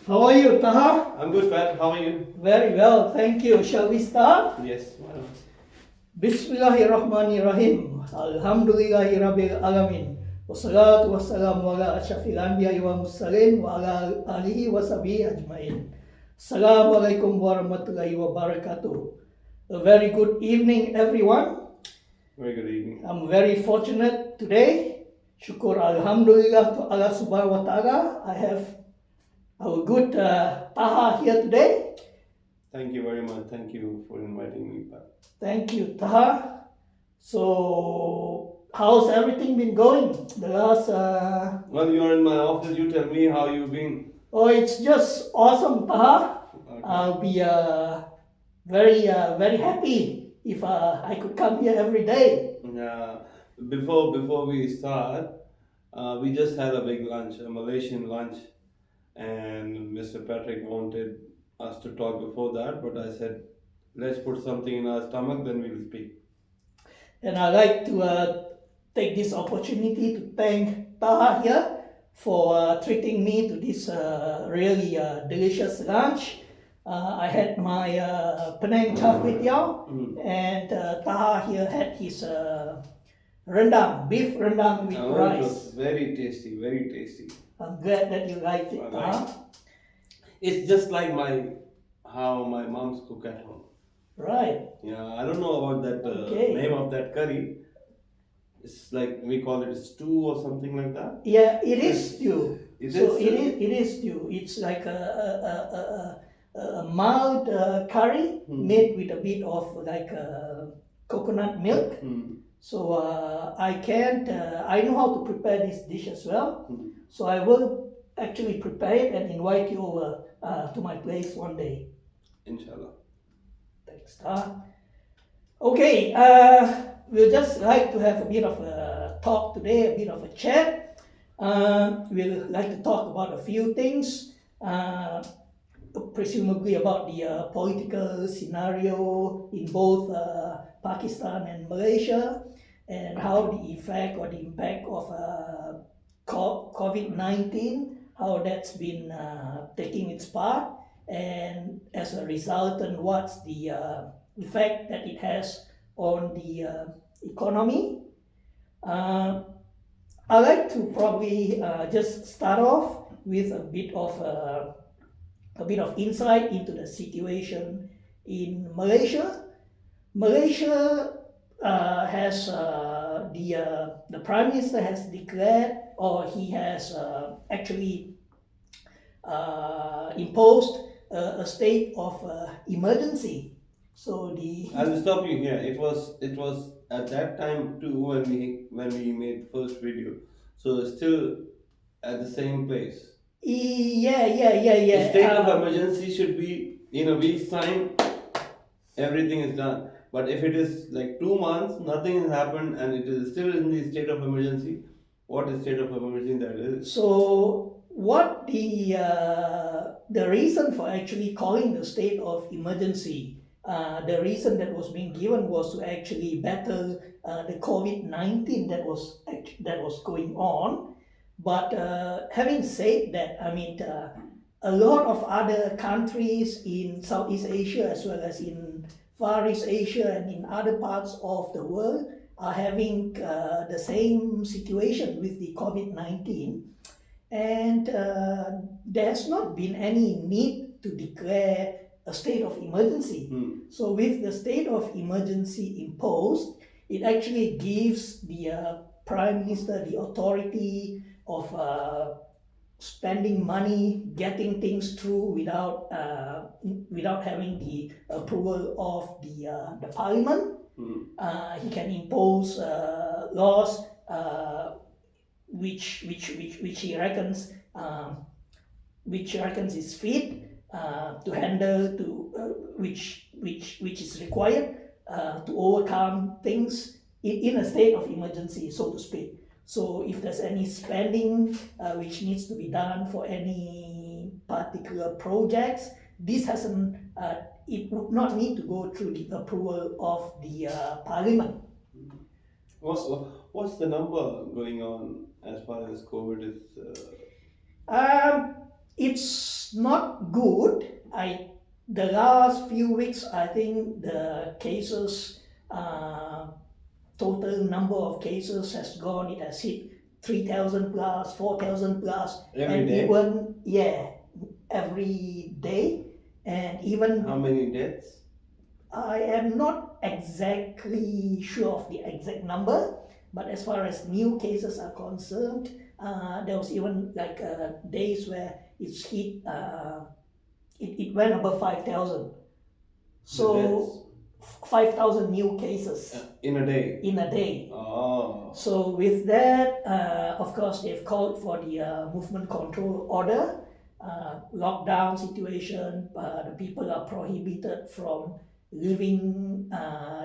How are you, Taha? I'm good, Pat. How are you? Very well, thank you. Shall we start? Yes. Why not? Bismillahirrahmanirrahim. Alhamdulillahi Rabbil Alamin. Wassalatu wassalamu ala asyrafil anbiya'i wa mursalin wa ala alihi wa sahbihi ajmain. Assalamualaikum warahmatullahi wabarakatuh. A very good evening, everyone. Very good evening. I'm very fortunate today. Syukur Alhamdulillah to Allah Subhanahu wa Ta'ala. I have our good Taha here today. Thank you very much. Thank you for inviting me, Pat. Thank you, Taha. So, how's everything been going? The last. Well, you're in my office. You tell me how you've been. Oh, it's just awesome, Taha. Okay. I'll be very happy if I could come here every day. Before we start, we just had a big lunch, a Malaysian lunch, and Mr. Patrick wanted us to talk before that, but I said, let's put something in our stomach, then we'll speak. And I'd like to take this opportunity to thank Taha here for treating me to this really delicious lunch. I had my Penang char kway teow, and Taha here had his rendang, beef rendang with rice. It was very tasty, very tasty. I'm glad that you liked it, Taha. It's just like how my mom's cook at home. Right. Yeah, I don't know about that name of that curry. It's like we call it stew or something like that. Yeah, it is stew. It is stew. It's like a mild curry made with a bit of like coconut milk. So I know how to prepare this dish as well. So I will actually prepare it and invite you over to my place one day. Inshallah. Thanks, Taha. Okay, we'll just like to have a bit of a talk today, a bit of a chat. We'll like to talk about a few things, presumably about the political scenario in both Pakistan and Malaysia, and how the effect or the impact of COVID-19, how that's been taking its part, and as a resultant, what's the effect that it has on the economy. I'd like to probably just start off with a bit of insight into the situation in Malaysia. Malaysia has the Prime Minister has declared, or he has actually imposed a state of emergency. So I'll stop you here. It was at that time too when we made first video. So it's still at the same place. Yeah. The state of emergency should be in a week's time. Everything is done. But if it is like 2 months, nothing has happened, and it is still in the state of emergency, what is state of emergency that is? So what the reason for actually calling the state of emergency? The reason that was being given was to actually battle the COVID-19 that was going on. But having said that, I mean, a lot of other countries in Southeast Asia as well as in Far East Asia and in other parts of the world are having the same situation with the COVID-19, and there's not been any need to declare a state of emergency. So with the state of emergency imposed, it actually gives the Prime Minister the authority of spending money, getting things through without having the approval of the Parliament. He can impose laws which he reckons is fit to handle, which is required to overcome things in a state of emergency, so to speak. So if there's any spending which needs to be done for any particular projects, this hasn't. It would not need to go through the approval of the Parliament. What's the number going on as far as COVID is? It's not good. The last few weeks, I think the cases, total number of cases has gone. It has hit 3,000 plus, 4,000 plus, Every and day? even every day, and even How many deaths? I am not exactly sure of the exact number, but as far as new cases are concerned, there was even like days where it's hit, it went above 5,000. The deaths? So 5,000 new cases In a day? in a day. Oh. So with that, of course, they've called for the movement control order, lockdown situation. The people are prohibited from leaving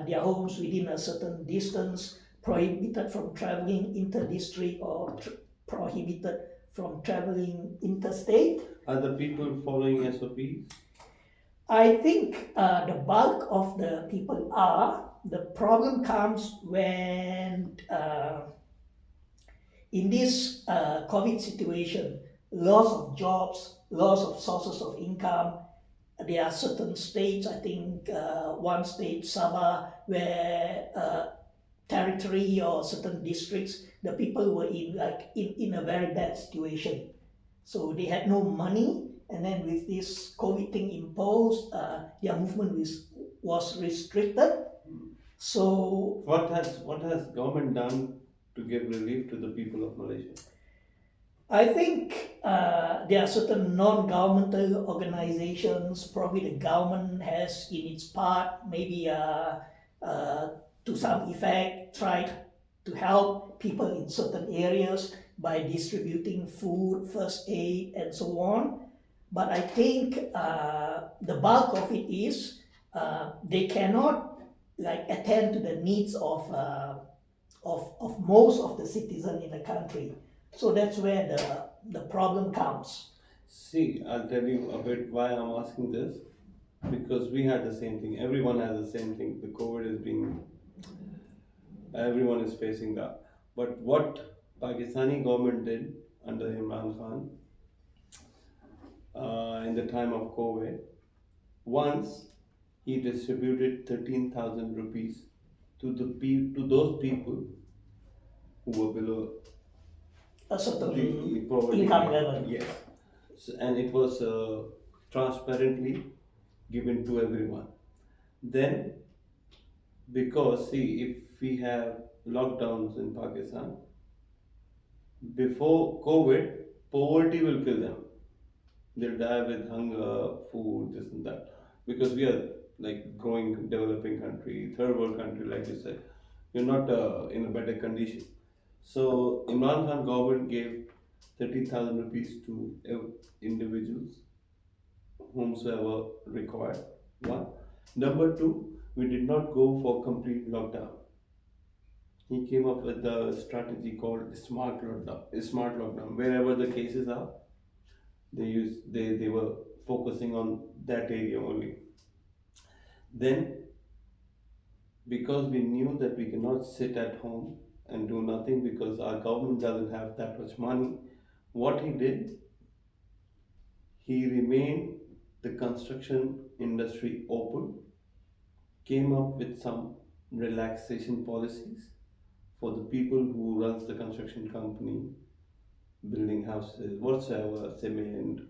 their homes within a certain distance, prohibited from traveling inter-district or prohibited from traveling interstate. Are the people following SOPs? I think the bulk of the people are. The problem comes when in this COVID situation, loss of jobs, loss of sources of income. There are certain states, I think one state, Sabah, where territory or certain districts, the people were in a very bad situation. So they had no money, and then with this COVID thing imposed, their movement was restricted. So What has government done to give relief to the people of Malaysia? I think there are certain non-governmental organizations. Probably the government has, in its part, maybe uh, to some effect, tried to help people in certain areas by distributing food, first aid, and so on. But I think the bulk of it is they cannot like attend to the needs of most of the citizens in the country. So that's where the problem comes. See, I'll tell you a bit why I'm asking this. Because we had the same thing. Everyone has the same thing. The COVID is being, everyone is facing that. But what Pakistani government did under Imran Khan in the time of COVID, once he distributed 13,000 rupees to those people who were below A certain the poverty income line. level. Yes. And it was transparently given to everyone. Then, because see, if we have lockdowns in Pakistan, before COVID, poverty will kill them. They'll die with hunger, food, this and that. Because we are like growing, developing country, third world country, like you said. We're not in a better condition. So Imran Khan government gave 30,000 rupees to individuals whomsoever required. One. Number two, we did not go for complete lockdown. He came up with a strategy called smart lockdown. Smart lockdown. Wherever the cases are, they were focusing on that area only. Then, because we knew that we cannot sit at home and do nothing because our government doesn't have that much money, what he did, he remained the construction industry open, came up with some relaxation policies for the people who runs the construction company, building houses, whatsoever, cement,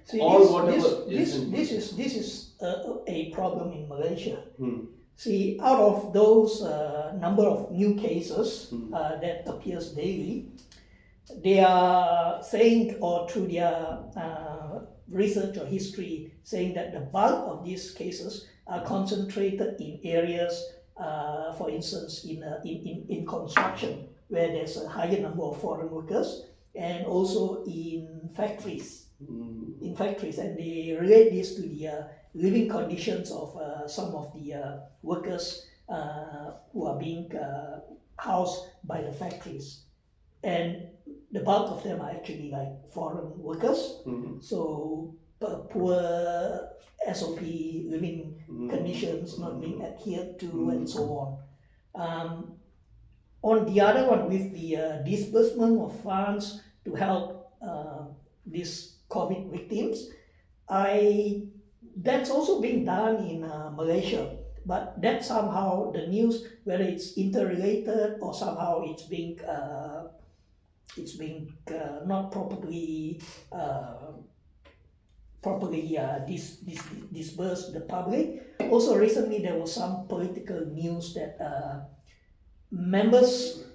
See, all whatever this is a problem in Malaysia. Hmm. See, out of those number of new cases Hmm. that appears daily, they are saying, or through their research or history, saying that the bulk of these cases are concentrated in areas, for instance, in construction, where there's a higher number of foreign workers, and also in factories. In factories, and they relate this to the living conditions of some of the workers who are being housed by the factories, and the bulk of them are actually like foreign workers. So poor SOP living conditions not being adhered to, and so on. On the other one, with the disbursement of funds to help these COVID victims. That's also being done in Malaysia, but that somehow the news, whether it's interrelated or somehow it's being not uh, properly dispersed to the public. Also, recently there was some political news that members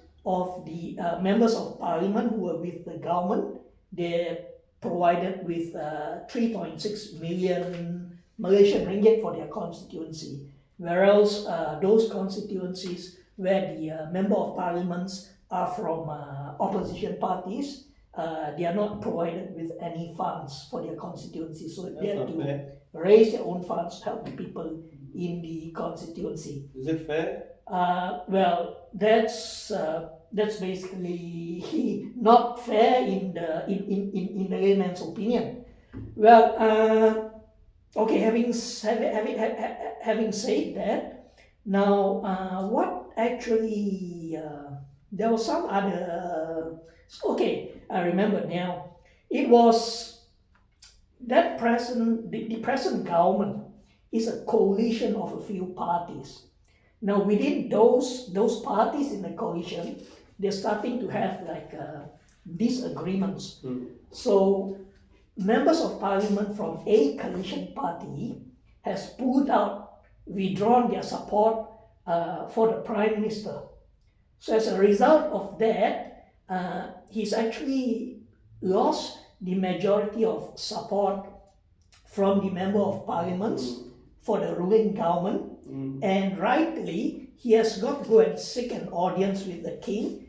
members of parliament who were with the government, they provided with 3.6 million Malaysian ringgit for their constituency, whereas those constituencies where the member of parliaments are from opposition parties, they are not provided with any funds for their constituency, so they have to raise their own funds to help the people in the constituency. Is it fair? Well, that's basically not fair in the layman's opinion. Well, okay. Having said that, now what actually there was some other. Okay, I remember now. It was that the present government is a coalition of a few parties. Now, within those parties in the coalition, they're starting to have like disagreements. So, members of parliament from a coalition party has withdrawn their support for the prime minister. So, as a result of that, he's actually lost the majority of support from the member of parliaments for the ruling government. And rightly, he has got to go and seek an audience with the king,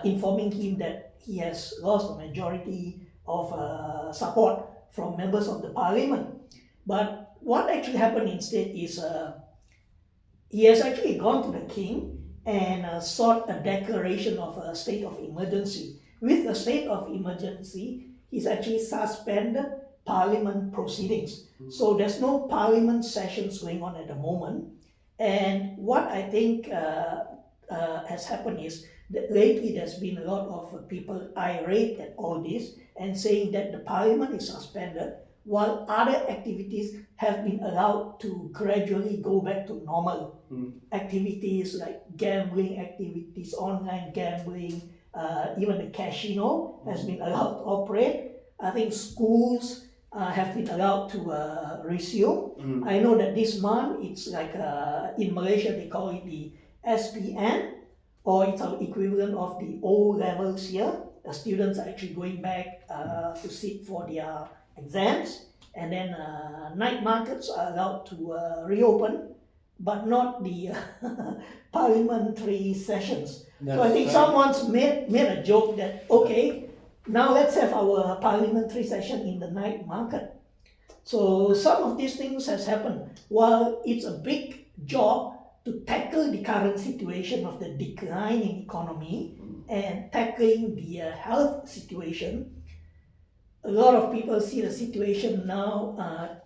informing him that he has lost the majority of support from members of the parliament. But what actually happened instead is he has actually gone to the king and sought a declaration of a state of emergency. With the state of emergency, he's actually suspended parliament proceedings. So there's no parliament sessions going on at the moment. And what I think has happened is that lately there's been a lot of people irate at all this and saying that the parliament is suspended while other activities have been allowed to gradually go back to normal. Activities like gambling activities, online gambling, even the casino has been allowed to operate. I think schools have been allowed to resume. I know that this month it's like in Malaysia they call it the SPN, or it's our equivalent of the O levels here. The students are actually going back to sit for their exams, and then night markets are allowed to reopen, but not the parliamentary sessions. So I think someone's made a joke that, okay, now let's have our parliamentary session in the night market. So some of these things has happened. While it's a big job to tackle the current situation of the declining economy and tackling the health situation, a lot of people see the situation now.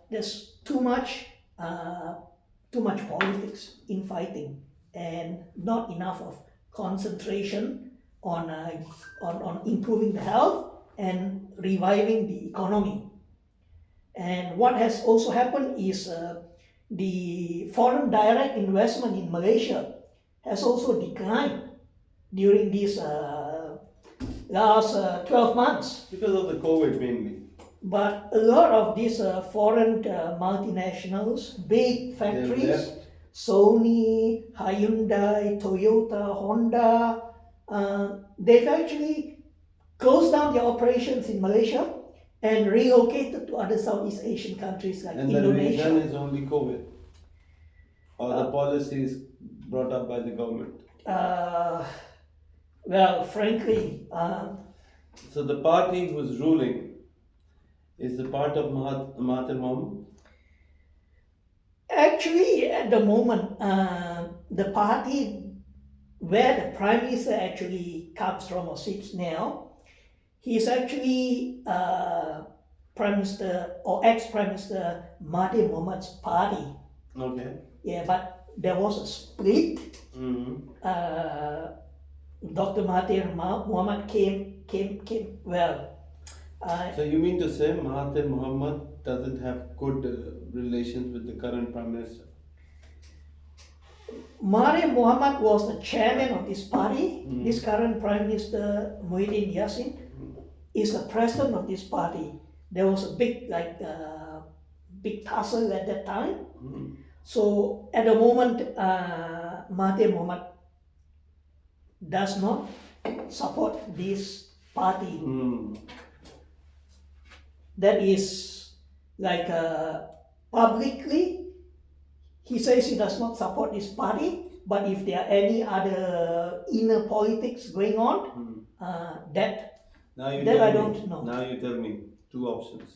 There's too much politics in fighting, and not enough of concentration on improving the health and reviving the economy. And what has also happened is the foreign direct investment in Malaysia has also declined during these last 12 months. Because of the COVID mainly. But a lot of these foreign multinationals, big factories, Sony, Hyundai, Toyota, Honda, they've actually closed down their operations in Malaysia and relocated to other Southeast Asian countries like Indonesia. And the reason is only COVID, or the policies brought up by the government. Well, frankly, so the party who's ruling is the part of Mahathir Mohamad? Actually, at the moment, the party where the Prime Minister actually comes from or sits now, he's actually Prime Minister or ex-Prime Minister Mahathir Mohamad's party. Okay. Yeah, but there was a split. Dr. Mahathir Mohamad came. Well, So you mean to say Mahathir Mohamad doesn't have good relations with the current Prime Minister? Mahathir Mohamad was the chairman of this party. Mm. This current Prime Minister Muhyiddin Yassin is the president of this party. There was a big tussle at that time. Mm. So at the moment, Mahathir Mohamad does not support this party. Mm. That is like publicly, he says he does not support this party, but if there are any other inner politics going on, that Now you That tell I me. don't know. Now you tell me two options.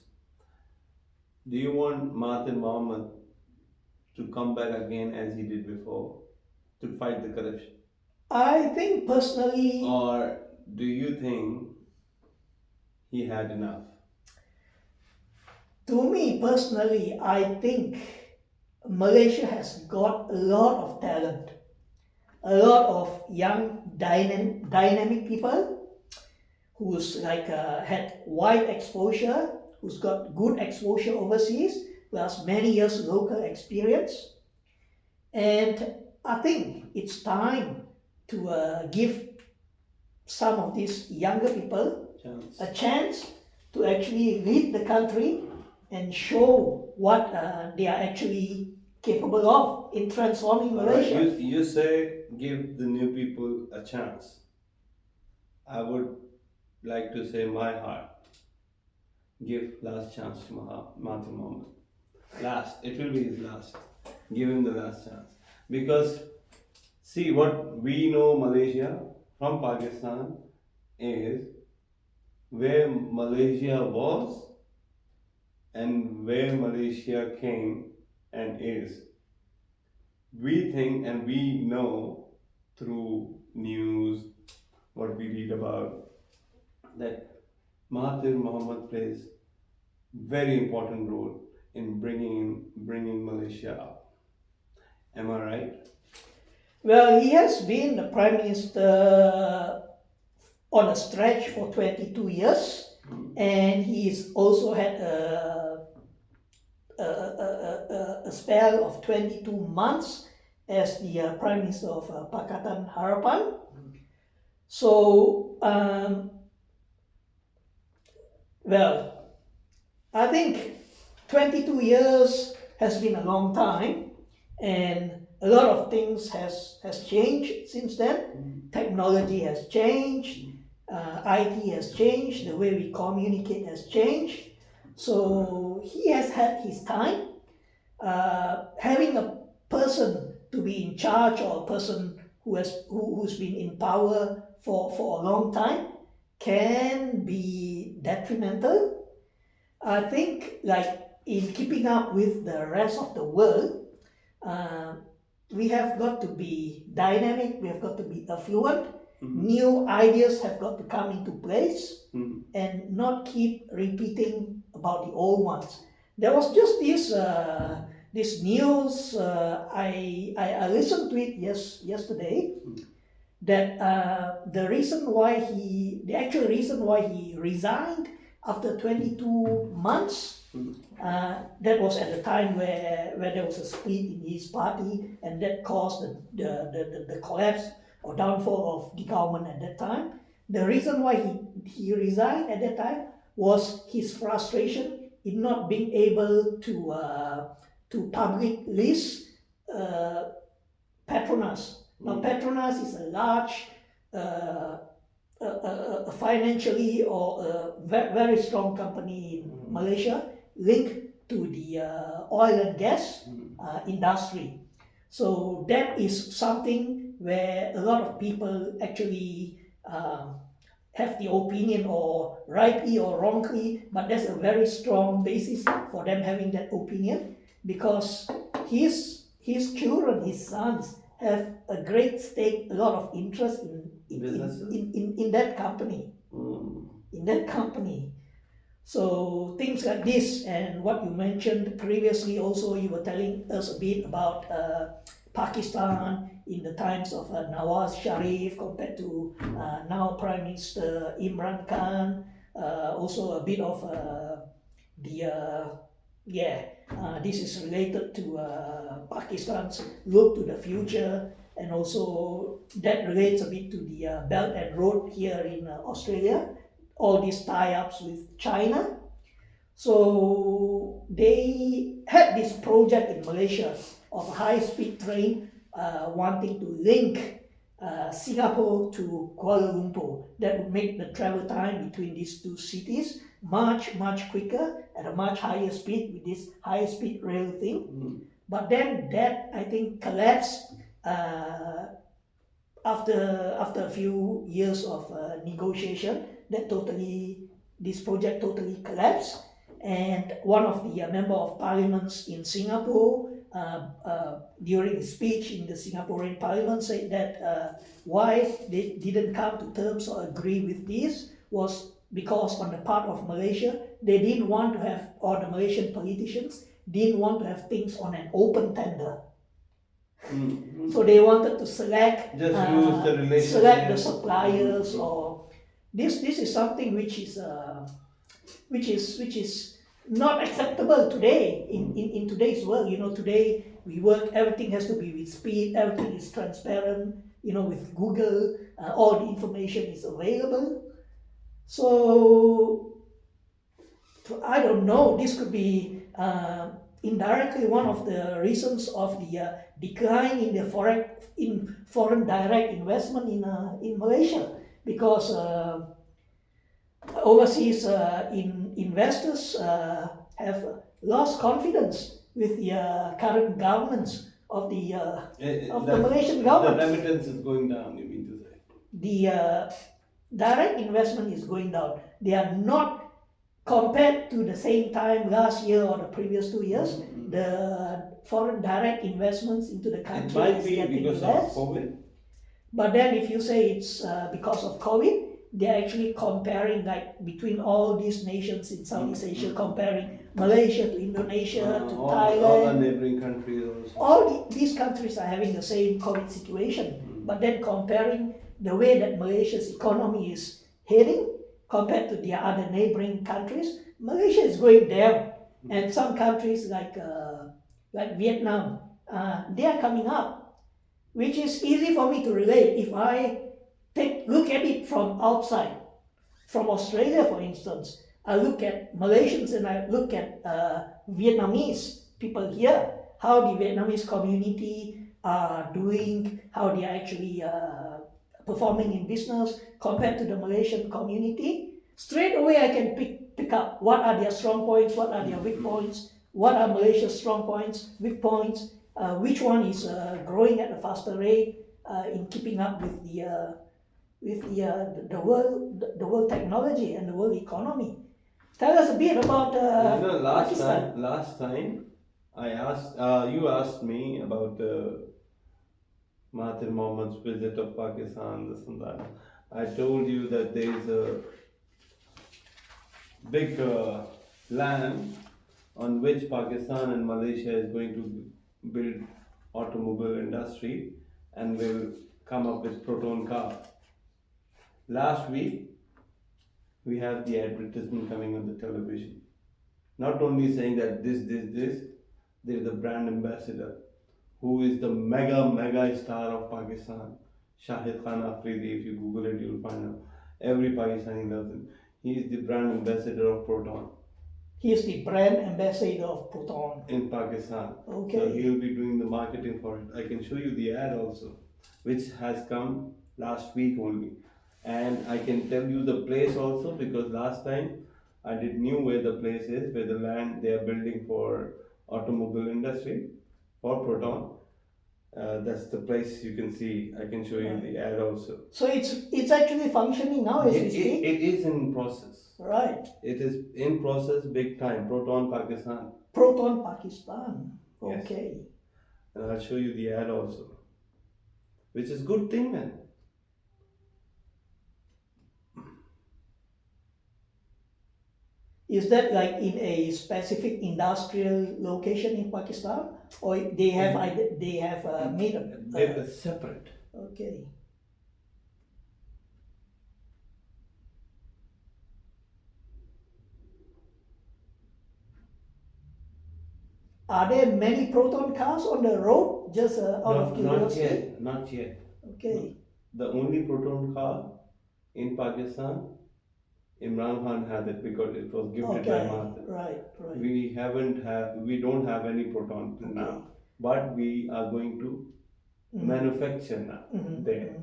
Do you want Mahathir Mohamad to come back again as he did before to fight the corruption? I think personally, Or do you think he had enough? to me personally, I think Malaysia has got a lot of talent, a lot of young dynamic people who's had wide exposure, who's got good exposure overseas, plus many years local experience. And I think it's time to give some of these younger people Chance. a chance to actually lead the country and show what they are actually capable of in transforming Malaysia. You say give the new people a chance. I would like to say my heart. Give last chance to Mahathir Mohamad. Last. It will be his last. Give him the last chance. Because see what we know Malaysia from Pakistan is where Malaysia was and where Malaysia came and is. We think and we know through news, what we read about, that Mahathir Mohamad plays very important role in bringing Malaysia up. Am I right? Well, he has been the Prime Minister on a stretch for 22 years, and he's also had a spell of 22 months as the Prime Minister of Pakatan Harapan. So, well, I think 22 years has been a long time, and a lot of things has changed since then. Technology has changed, IT has changed, the way we communicate has changed. So he has had his time. Having a person to be in charge, or a person who's been in power for a long time, can be detrimental. I think, like, in keeping up with the rest of the world, we have got to be dynamic, we have got to be affluent, new ideas have got to come into place, and not keep repeating about the old ones. There was just this news, I listened to it yesterday, that the actual reason why he resigned after 22 months, that was at the time where there was a split in his party, and that caused the collapse or downfall of the government at that time. The reason why he resigned at that time was his frustration in not being able to public list Petronas. Now, Petronas is a large, financially or very strong company in Malaysia, linked to the oil and gas industry. So that is something where a lot of people actually have the opinion, or rightly or wrongly, but there's a very strong basis for them having that opinion, because his children, his sons, have a great stake, a lot of interest in that company. In that company. So things like this, and what you mentioned previously also, you were telling us a bit about Pakistan in the times of Nawaz Sharif compared to now Prime Minister Imran Khan. also a bit of the yeah. This is related to Pakistan's look to the future, and also that relates a bit to the Belt and Road here in Australia. All these tie-ups with China. So they had this project in Malaysia of a high-speed train wanting to link Singapore to Kuala Lumpur. That would make the travel time between these two cities much quicker at a much higher speed with this high-speed rail thing. But then that I think collapsed after a few years of negotiation. This project totally collapsed, and one of the member of parliaments in Singapore during his speech in the Singaporean parliament said that why they didn't come to terms or agree with this was because on the part of Malaysia they didn't want to have, or the Malaysian politicians didn't want to have things on an open tender. So they wanted to select select the suppliers, or this is something which is not acceptable today in today's world. Today we work, everything has to be with speed, everything is transparent. With Google, all the information is available. So I don't know, this could be indirectly one of the reasons of the decline in the foreign direct investment in Malaysia, because overseas investors have lost confidence with the current governments of the Malaysian government. The remittance is going down, you mean to say? The direct investment is going down. They are not, compared to the same time last year or the previous 2 years, the foreign direct investments into the country It might is be getting because less. of COVID. But then if you say it's because of COVID, they're actually comparing, like, between all these nations in Southeast Asia, comparing Malaysia to Indonesia to Thailand. All the neighboring countries also. All these countries are having the same COVID situation. But then comparing the way that Malaysia's economy is heading compared to the other neighboring countries, Malaysia is going down. And some countries like Vietnam, they are coming up, which is easy for me to relate. If I look at it from outside, from Australia, for instance, I look at Malaysians and I look at Vietnamese people here, how the Vietnamese community are doing, how they are actually performing in business compared to the Malaysian community. Straight away I can pick up what are their strong points, what are their weak points, what are Malaysia's strong points, weak points, which one is growing at a faster rate in keeping up with the world technology and the world economy. Tell us a bit about Pakistan. Last time I asked, you asked me about Mahathir Mohamad's visit of Pakistan, this and that. I told you that there is a big land on which Pakistan and Malaysia is going to build automobile industry and will come up with proton car. Last week, we have the advertisement coming on the television. Not only saying that this, there is a brand ambassador who is the mega star of Pakistan, Shahid Khan Afridi. If you Google it, you'll find out. Every Pakistani loves him. He is the brand ambassador of Proton. He is the brand ambassador of Proton in Pakistan. Okay. So he'll be doing the marketing for it. I can show you the ad also, which has come last week only. And I can tell you the place also, because last time I did knew where the place is, where the land they are building for automobile industry for Proton. That's the place you can see. I can show you the ad also. So it's actually functioning now as we speak? It is in process. Right. It is in process big time. Proton Pakistan. Proton Pakistan. Okay. Yes. And I'll show you the ad also. Which is good thing, man. Is that like in a specific industrial location in Pakistan, or they have made a separate? Okay. Are there many proton cars on the road? Just out of Not curiosity. yet, not yet. Okay. The only proton car in Pakistan, Imran Khan had it because it was gifted by Okay. Mahathir. Right. Right. We don't have any proton Okay. now, but we are going to manufacture now there.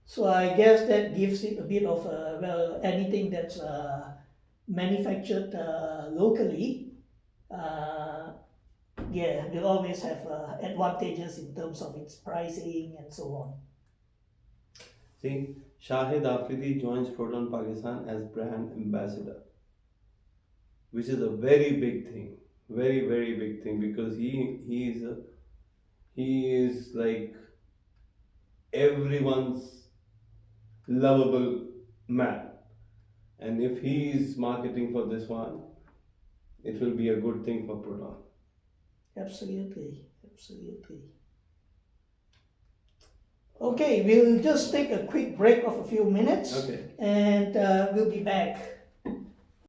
So I guess that gives it a bit of anything that's manufactured locally, uh, yeah, will always have advantages in terms of its pricing and so on. See, Shahid Afridi joins Proton Pakistan as brand ambassador, which is a very big thing, very big thing because he is like everyone's lovable man, and if he is marketing for this one, it will be a good thing for Proton. Absolutely, absolutely. Okay, we'll just take a quick break of a few minutes Okay. and we'll be back.